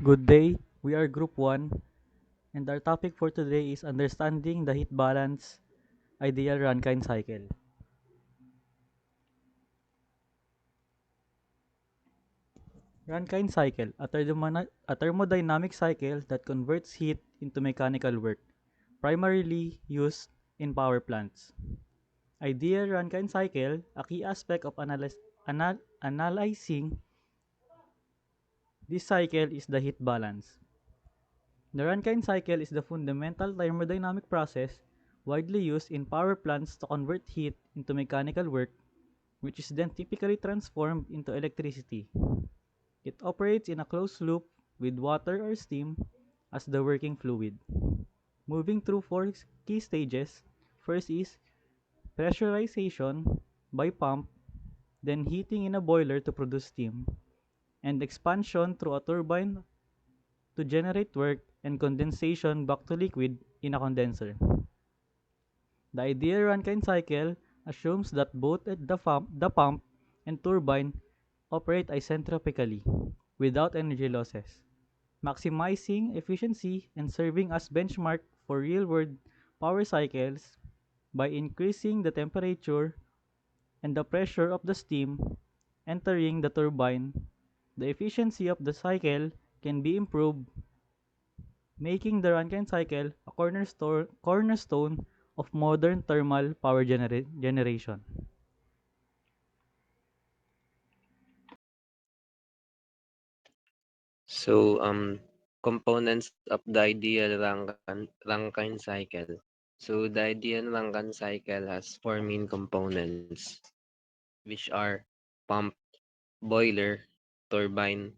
Good day, we are Group 1, and our topic for today is understanding the heat balance ideal Rankine cycle. Rankine cycle, a thermodynamic cycle that converts heat into mechanical work, primarily used in power plants. Ideal Rankine cycle, a key aspect of analyzing this cycle is the heat balance. The Rankine cycle is the fundamental thermodynamic process widely used in power plants to convert heat into mechanical work, which is then typically transformed into electricity. It operates in a closed loop with water or steam as the working fluid. Moving through four key stages, first is pressurization by pump, then heating in a boiler to produce steam, and expansion through a turbine to generate work, and condensation back to liquid in a condenser. The ideal Rankine cycle assumes that both the pump and turbine operate isentropically without energy losses, maximizing efficiency and serving as benchmark for real-world power cycles by increasing the temperature and the pressure of the steam entering the turbine. The efficiency of the cycle can be improved, making the Rankine cycle a cornerstone of modern thermal power generation. So, components of the ideal Rankine cycle. So, the ideal Rankine cycle has four main components, which are pump, boiler, turbine,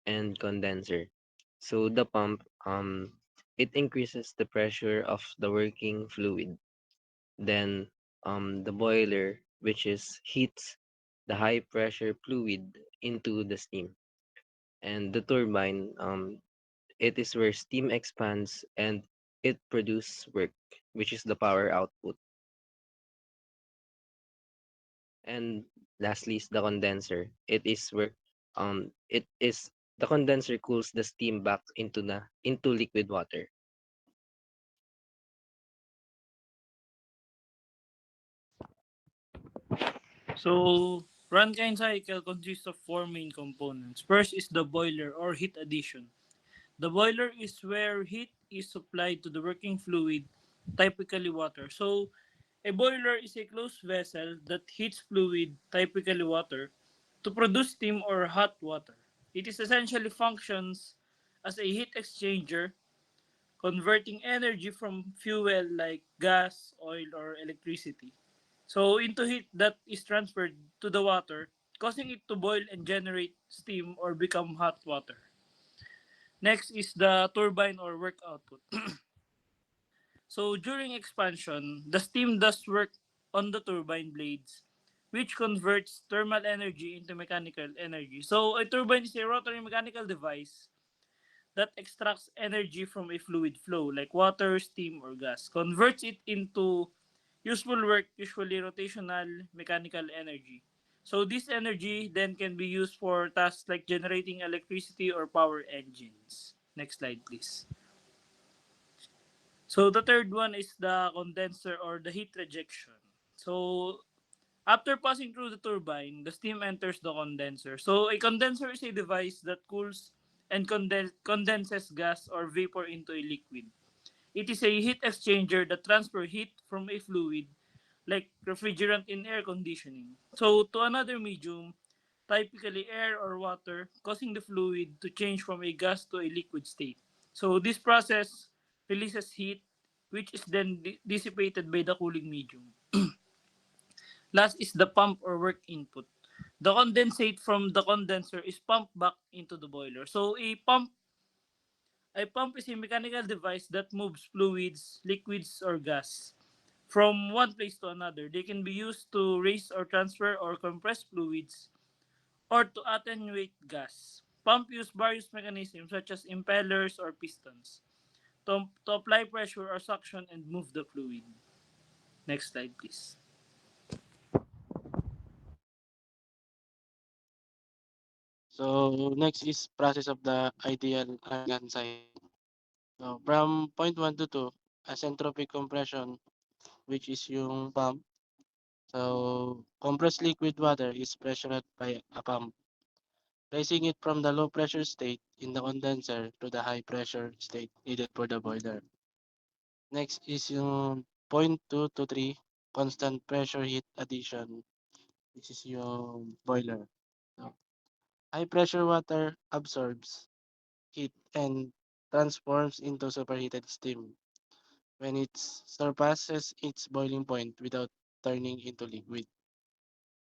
and condenser. So, the pump, it increases the pressure of the working fluid. Then, the boiler, which is heats the high pressure fluid into the steam. And the turbine, it is where steam expands and it produces work, which is the power output. And lastly is the condenser. It is the condenser cools the steam back into liquid water. So, Rankine cycle consists of four main components. First is the boiler or heat addition. The boiler is where heat is supplied to the working fluid, typically water. So, a boiler is a closed vessel that heats fluid, typically water, to produce steam or hot water. It is essentially functions as a heat exchanger, converting energy from fuel like gas, oil, or electricity. So into heat that is transferred to the water, causing it to boil and generate steam or become hot water. Next is the turbine or work output. So during expansion, the steam does work on the turbine blades, which converts thermal energy into mechanical energy. So a turbine is a rotary mechanical device that extracts energy from a fluid flow like water, steam, or gas, converts it into useful work, usually rotational mechanical energy. So this energy then can be used for tasks like generating electricity or power engines. Next slide, please. So the third one is the condenser or the heat rejection. So after passing through the turbine, the steam enters the condenser. So a condenser is a device that cools and condenses gas or vapor into a liquid. It is a heat exchanger that transfers heat from a fluid like refrigerant in air conditioning. So to another medium, typically air or water, causing the fluid to change from a gas to a liquid state. So this process releases heat which is then dissipated by the cooling medium. Last is the pump or work input. The condensate from the condenser is pumped back into the boiler. So a pump is a mechanical device that moves fluids, liquids, or gas from one place to another. They can be used to raise or transfer or compress fluids or to attenuate gas. Pump use various mechanisms such as impellers or pistons to apply pressure or suction and move the fluid. Next slide, please. So next is process of the ideal Rangan cycle. So from point 1 to 2, acentropic compression, which is yung pump. So compressed liquid water is pressured by a pump, raising it from the low pressure state in the condenser to the high pressure state needed for the boiler. Next is yung point 2 to 3, constant pressure heat addition, which is yung boiler. So, high pressure water absorbs heat and transforms into superheated steam when it surpasses its boiling point without turning into liquid.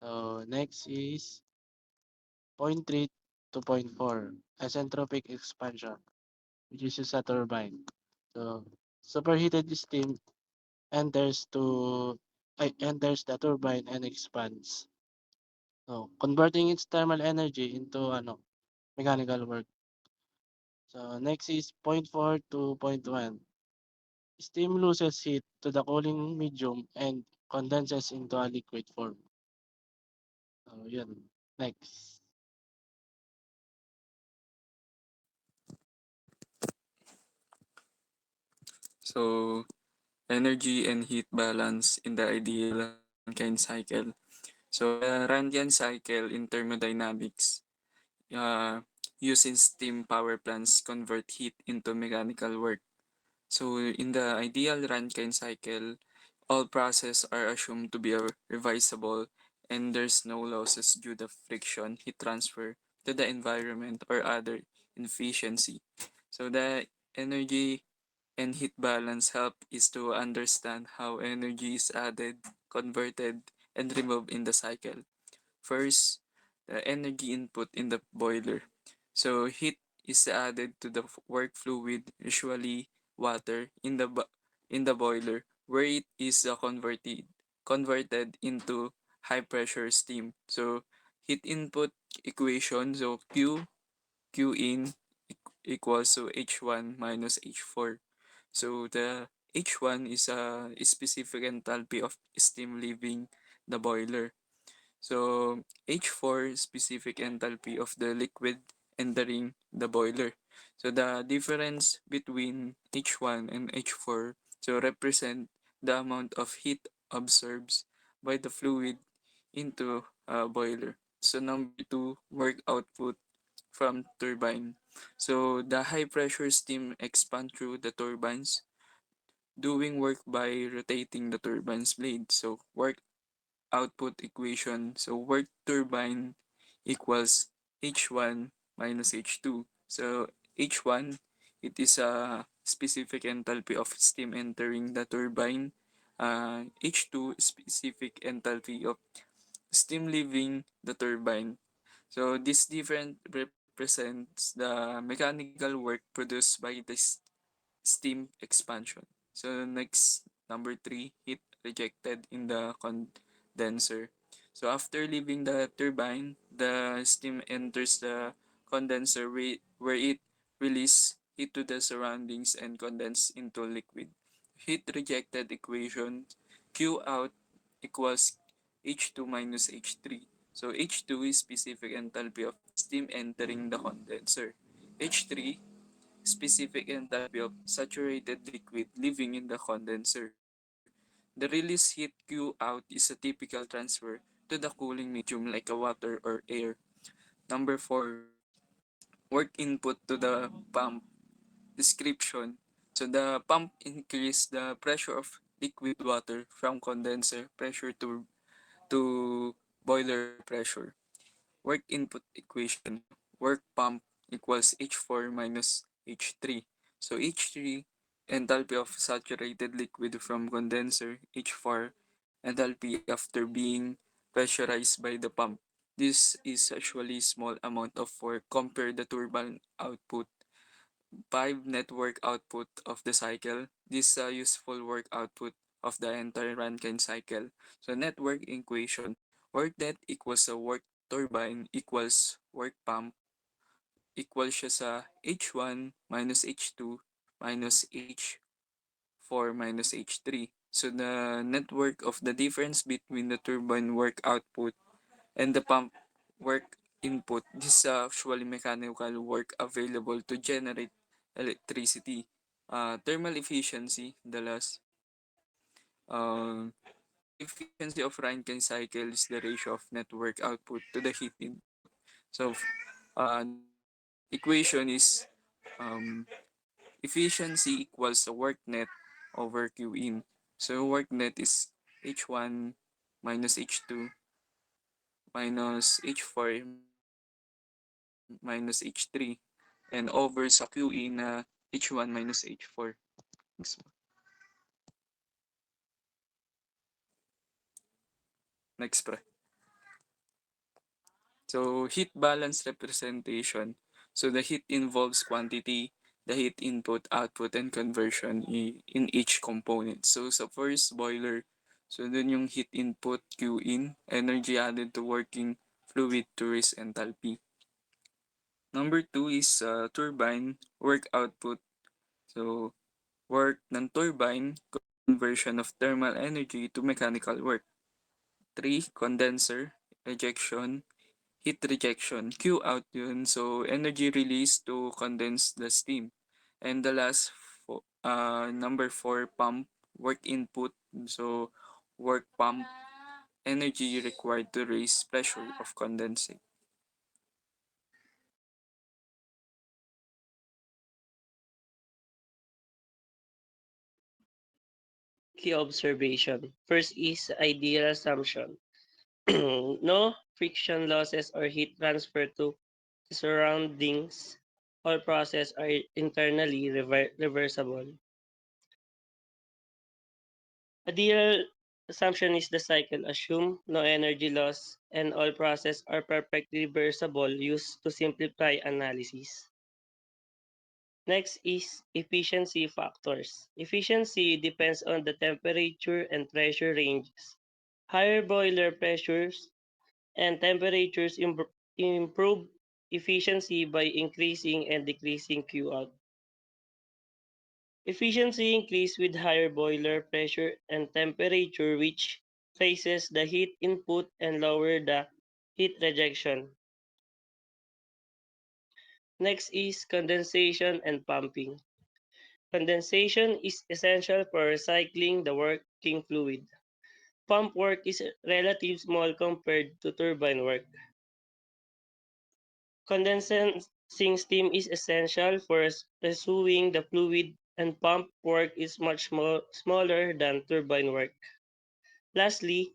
So next is point 3 to point 4, isentropic expansion, which is just a turbine. So superheated steam enters to enters the turbine and expands. So converting its thermal energy into mechanical work. So next is point 4 to point 1. Steam loses heat to the cooling medium and condenses into a liquid form. So yun. Next. So, energy and heat balance in the ideal Rankine cycle. So, the Rankine cycle in thermodynamics using steam power plants convert heat into mechanical work. So, in the ideal Rankine cycle, all processes are assumed to be reversible and there's no losses due to friction, heat transfer to the environment or other inefficiency. So, the energy and heat balance help is to understand how energy is added, converted, and removed in the cycle. First, the energy input in the boiler. So heat is added to the work fluid, usually water, in the boiler, where it is converted into high pressure steam. So heat input equation, so Q in equals to H1 minus H4. So the H1 is a specific enthalpy of steam leaving the boiler. So H4 specific enthalpy of the liquid entering the boiler. So the difference between H1 and H4 so represent the amount of heat absorbed by the fluid into a boiler. So number two, work output from turbine. So the high pressure steam expand through the turbines, doing work by rotating the turbine's blade. So work output equation. So work turbine equals H1 minus H2. So H1, it is a specific enthalpy of steam entering the turbine. H2, specific enthalpy of steam leaving the turbine. So this different represents the mechanical work produced by this steam expansion. So next, number three, heat rejected in the condenser. So after leaving the turbine, the steam enters the condenser where it releases heat to the surroundings and condense into liquid. Heat rejected equation Q out equals H2 minus H3. So H2 is specific enthalpy of steam entering the condenser. H3 specific enthalpy of saturated liquid living in the condenser. The release heat Q out is a typical transfer to the cooling medium like a water or air. Number 4, work input to the pump description. So the pump increase the pressure of liquid water from condenser pressure to boiler pressure. Work input equation, work pump equals H4 minus H3. So H3, enthalpy of saturated liquid from condenser, H4, enthalpy after being pressurized by the pump. This is actually small amount of work compared the turbine output. 5 network output of the cycle. This useful work output of the entire Rankine cycle. So network equation, work net equals a work turbine equals work pump equals siya sa H1 minus H2 minus H4 minus H3. So the network of the difference between the turbine work output and the pump work input. This is actually mechanical work available to generate electricity. Thermal efficiency, the last. Um, Efficiency of Rankine cycle is the ratio of network output to the heat input. So, equation is um, efficiency equals the work net over Q in. So, work net is H1 minus H2 minus H4 minus H3 and over sa QE na H1 minus H4. Next, pre. So, heat balance representation. So, the heat involves quantity, the heat input, output, and conversion in each component. So, sa first boiler, so dun yung heat input, Q in, energy added to working fluid to raise enthalpy. Number two is turbine, work output. So, work ng turbine, conversion of thermal energy to mechanical work. 3. Condenser, rejection, heat rejection. Q out yun. So, energy release to condense the steam. And the last, number 4, pump, work input. So, work pump, energy required to raise pressure of condensate. Key observation. First is ideal assumption. No friction losses or heat transfer to the surroundings. All processes are internally reversible. Ideal assumption is the cycle assume no energy loss and all processes are perfectly reversible used to simplify analysis. Next is efficiency factors. Efficiency depends on the temperature and pressure ranges. Higher boiler pressures and temperatures improve efficiency by increasing and decreasing Q out. Efficiency increases with higher boiler pressure and temperature, which raises the heat input and lower the heat rejection. Next is condensation and pumping. Condensation is essential for recycling the working fluid. Pump work is relatively small compared to turbine work. Condensing steam is essential for rescuing the fluid, and pump work is much smaller than turbine work. Lastly,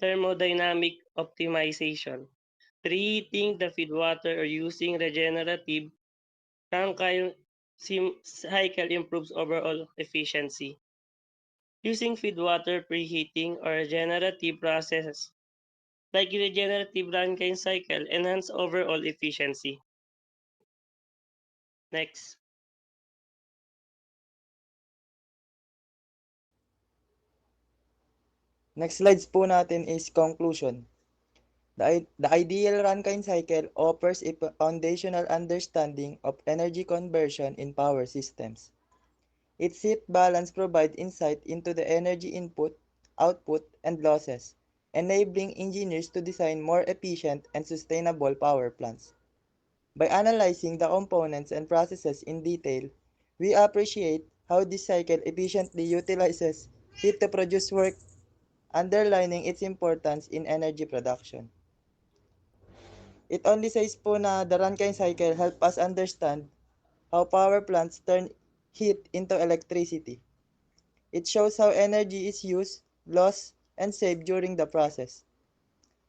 thermodynamic optimization. Preheating the feedwater or using regenerative Rankine cycle improves overall efficiency. Using feedwater preheating or regenerative processes like regenerative Rankine cycle enhance overall efficiency. Next. Next slides po natin is conclusion. The ideal Rankine cycle offers a foundational understanding of energy conversion in power systems. Its heat balance provides insight into the energy input, output, and losses, enabling engineers to design more efficient and sustainable power plants. By analyzing the components and processes in detail, we appreciate how this cycle efficiently utilizes heat to produce work, underlining its importance in energy production. It only says po na the Rankine cycle help us understand how power plants turn heat into electricity. It shows how energy is used, lost, and saved during the process.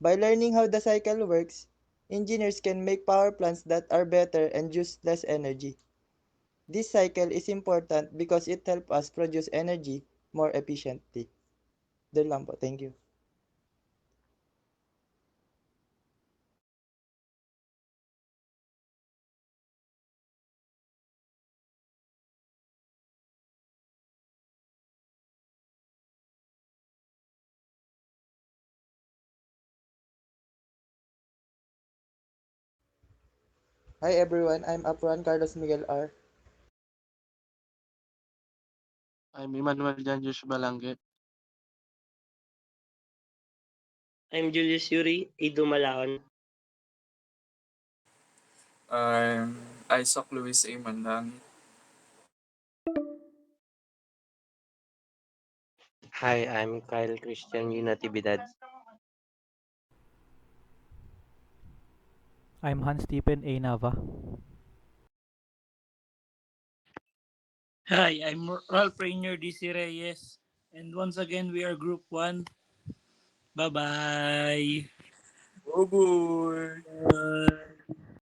By learning how the cycle works, engineers can make power plants that are better and use less energy. This cycle is important because it helps us produce energy more efficiently. Doon lang po. Thank you. Hi everyone, I'm Apran Carlos Miguel R. I'm Emmanuel Janjus Balangge. I'm Julius Yuri, Idumalaon. Isaac Luis A. Manlangit. Hi, I'm Kyle Christian Natividad. I'm Hans Stephen A. Nava. Hi, I'm Ralph Rainier DC Reyes. And once again, we are Group 1. Bye-bye. Oh boy! Bye.